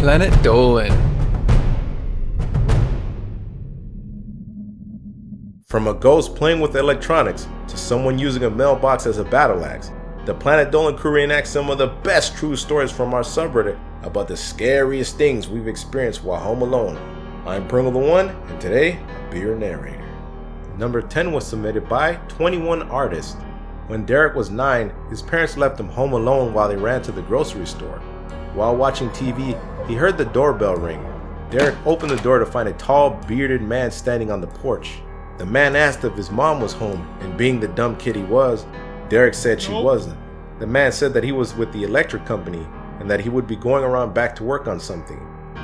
Planet Dolan. From a ghost playing with electronics to someone using a mailbox as a battle axe, the Planet Dolan crew reenacts some of the best true stories from our subreddit about the scariest things we've experienced while home alone. I'm Pringle the One, and today I'll be your narrator. Number 10 was submitted by Twentyoneartists. When Derek was 9, his parents left him home alone while they ran to the grocery store. While watching TV, he heard the doorbell ring. Derek opened the door to find a tall, bearded man standing on the porch. The man asked if his mom was home, and being the dumb kid he was, Derek said she wasn't. The man said that he was with the electric company and that he would be going around back to work on something.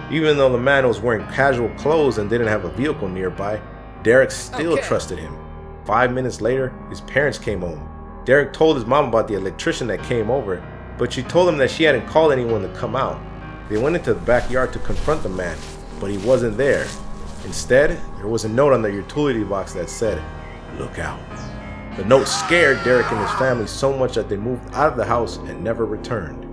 Even though the man was wearing casual clothes and didn't have a vehicle nearby, Derek still trusted him. 5 minutes later, his parents came home. Derek told his mom about the electrician that came over, but she told him that she hadn't called anyone to come out. They went into the backyard to confront the man, but he wasn't there. Instead, there was a note on the utility box that said, "Look out." The note scared Derek and his family so much that they moved out of the house and never returned.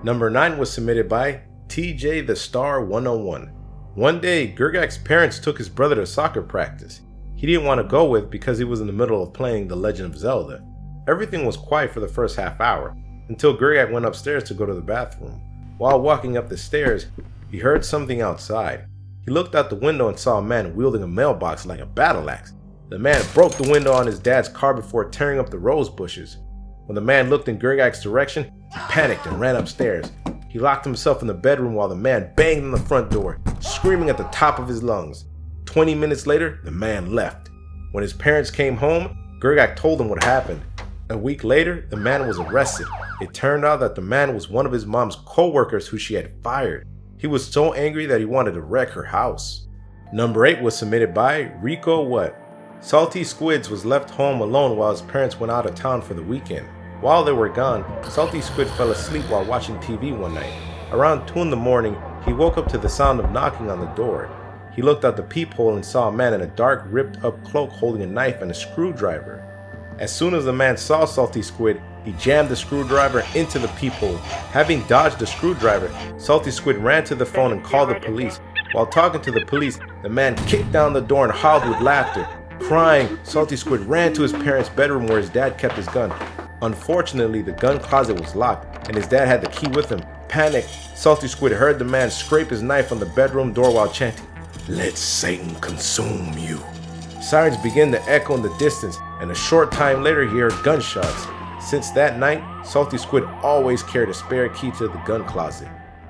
Number 9 was submitted by TJ the Star 101. One day, Gergak's parents took his brother to soccer practice. He didn't want to go with because he was in the middle of playing The Legend of Zelda. Everything was quiet for the first half hour, until Gergak went upstairs to go to the bathroom. While walking up the stairs, he heard something outside. He looked out the window and saw a man wielding a mailbox like a battle axe. The man broke the window on his dad's car before tearing up the rose bushes. When the man looked in Gergak's direction, he panicked and ran upstairs. He locked himself in the bedroom while the man banged on the front door, screaming at the top of his lungs. 20 minutes later, the man left. When his parents came home, Gergak told them what happened. A week later, the man was arrested. It turned out that the man was one of his mom's co-workers who she had fired. He was so angry that he wanted to wreck her house. Number 8 was submitted by Rico What. Salty Squids was left home alone while his parents went out of town for the weekend. While they were gone, Salty Squid fell asleep while watching TV one night. Around 2 in the morning, he woke up to the sound of knocking on the door. He looked out the peephole and saw a man in a dark, ripped-up cloak holding a knife and a screwdriver. As soon as the man saw Salty Squid, he jammed the screwdriver into the peephole. Having dodged the screwdriver, Salty Squid ran to the phone and called the police. While talking to the police, the man kicked down the door and howled with laughter. Crying, Salty Squid ran to his parents' bedroom where his dad kept his gun. Unfortunately, the gun closet was locked, and his dad had the key with him. Panicked, Salty Squid heard the man scrape his knife on the bedroom door while chanting, "Let Satan consume you." Sirens began to echo in the distance, and a short time later he heard gunshots. Since that night, Salty Squid always carried a spare key to the gun closet.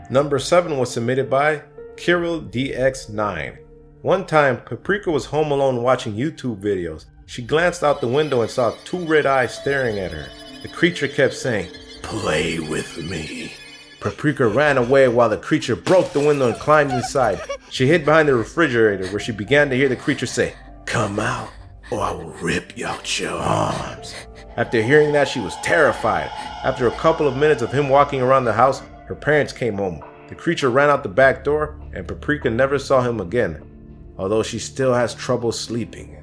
Number 7 was submitted by Kirill DX9. One time, Paprika was home alone watching YouTube videos. She glanced out the window and saw 2 red eyes staring at her. The creature kept saying, "Play with me." Paprika ran away while the creature broke the window and climbed inside. She hid behind the refrigerator where she began to hear the creature say, "Come out, or I will rip out your arms." After hearing that, she was terrified. After a couple of minutes of him walking around the house, her parents came home. The creature ran out the back door, and Paprika never saw him again, although she still has trouble sleeping.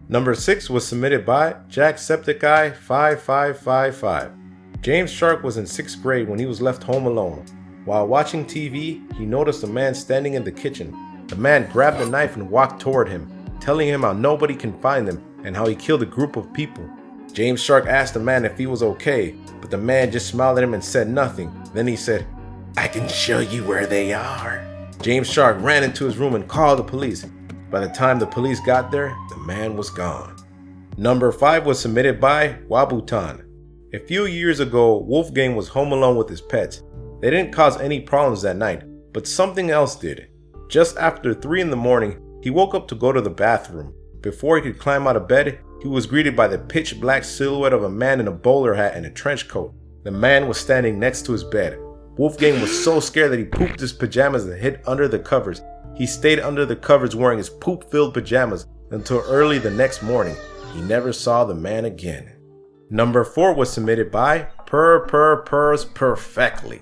Number 6 was submitted by Jacksepticeye5555. James Shark was in 6th grade when he was left home alone. While watching TV, he noticed a man standing in the kitchen. The man grabbed a knife and walked toward him, telling him how nobody can find him and how he killed a group of people. James Shark asked the man if he was okay, but the man just smiled at him and said nothing. Then he said, "I can show you where they are." James Shark ran into his room and called the police. By the time the police got there, the man was gone. Number 5 was submitted by Wabutan. A few years ago, Wolfgang was home alone with his pets. They didn't cause any problems that night, but something else did. Just after 3 in the morning, he woke up to go to the bathroom. Before he could climb out of bed, he was greeted by the pitch black silhouette of a man in a bowler hat and a trench coat. The man was standing next to his bed. Wolfgang was so scared that he pooped his pajamas and hid under the covers. He stayed under the covers wearing his poop-filled pajamas until early the next morning. He never saw the man again. Number 4 was submitted by purpurpurspurrfectly.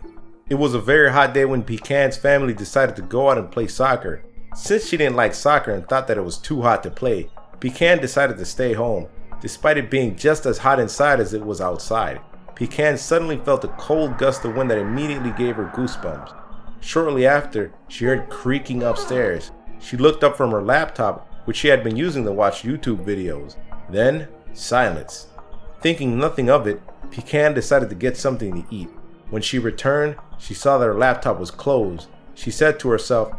It was a very hot day when Pecan's family decided to go out and play soccer. Since she didn't like soccer and thought that it was too hot to play, Pecan decided to stay home, despite it being just as hot inside as it was outside. Pecan suddenly felt a cold gust of wind that immediately gave her goosebumps. Shortly after, she heard creaking upstairs. She looked up from her laptop, which she had been using to watch YouTube videos. Then, silence. Thinking nothing of it, Pecan decided to get something to eat. When she returned, she saw that her laptop was closed. She said to herself,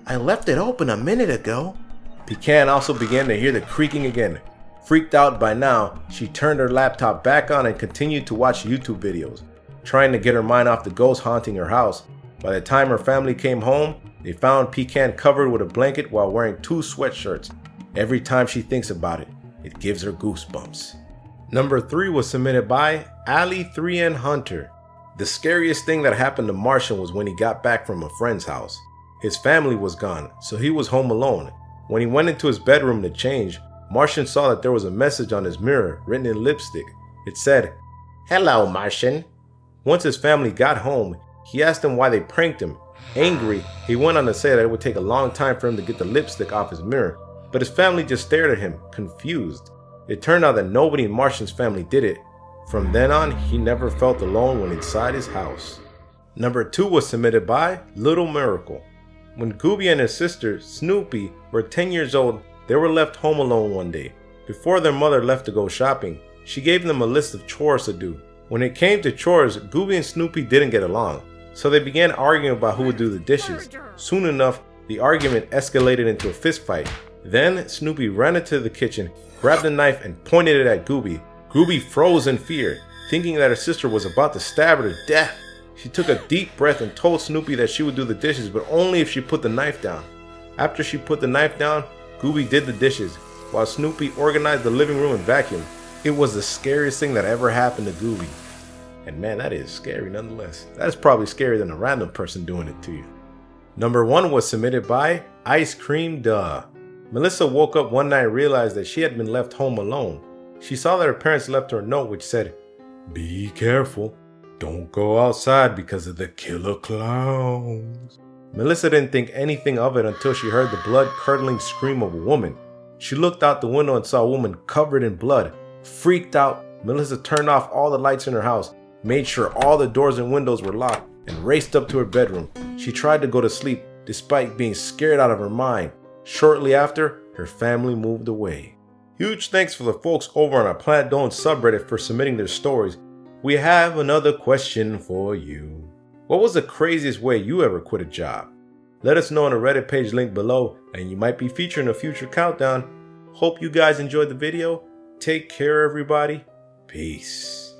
"I left it open a minute ago." Pecan also began to hear the creaking again. Freaked out by now, she turned her laptop back on and continued to watch YouTube videos, trying to get her mind off the ghost haunting her house. By the time her family came home, they found Pecan covered with a blanket while wearing 2 sweatshirts. Every time she thinks about it, it gives her goosebumps. Number 3 was submitted by Ali3N Hunter. The scariest thing that happened to Martian was when he got back from a friend's house. His family was gone, so he was home alone. When he went into his bedroom to change, Martian saw that there was a message on his mirror written in lipstick. It said, "Hello, Martian." Once his family got home, he asked them why they pranked him. Angry, he went on to say that it would take a long time for him to get the lipstick off his mirror, but his family just stared at him, confused. It turned out that nobody in Martian's family did it. From then on, he never felt alone when inside his house. Number 2 was submitted by Little Miracle. When Gooby and his sister, Snoopy, were 10 years old, they were left home alone one day. Before their mother left to go shopping, she gave them a list of chores to do. When it came to chores, Gooby and Snoopy didn't get along, so they began arguing about who would do the dishes. Soon enough, the argument escalated into a fist fight. Then Snoopy ran into the kitchen, grabbed a knife, and pointed it at Gooby. Gooby froze in fear, thinking that her sister was about to stab her to death. She took a deep breath and told Snoopy that she would do the dishes, but only if she put the knife down. After she put the knife down, Gooby did the dishes, while Snoopy organized the living room and vacuumed. It was the scariest thing that ever happened to Gooby. And man, that is scary nonetheless. That is probably scarier than a random person doing it to you. Number 1 was submitted by Ice Cream Duh. Melissa woke up one night and realized that she had been left home alone. She saw that her parents left her a note which said, "Be careful. Don't go outside because of the killer clowns." Melissa didn't think anything of it until she heard the blood-curdling scream of a woman. She looked out the window and saw a woman covered in blood. Freaked out, Melissa turned off all the lights in her house, made sure all the doors and windows were locked, and raced up to her bedroom. She tried to go to sleep despite being scared out of her mind. Shortly after, her family moved away. Huge thanks for the folks over on our Planet Dolan subreddit for submitting their stories. We have another question for you. What was the craziest way you ever quit a job? Let us know on the Reddit page linked below, and you might be featured in a future countdown. Hope you guys enjoyed the video. Take care, everybody. Peace.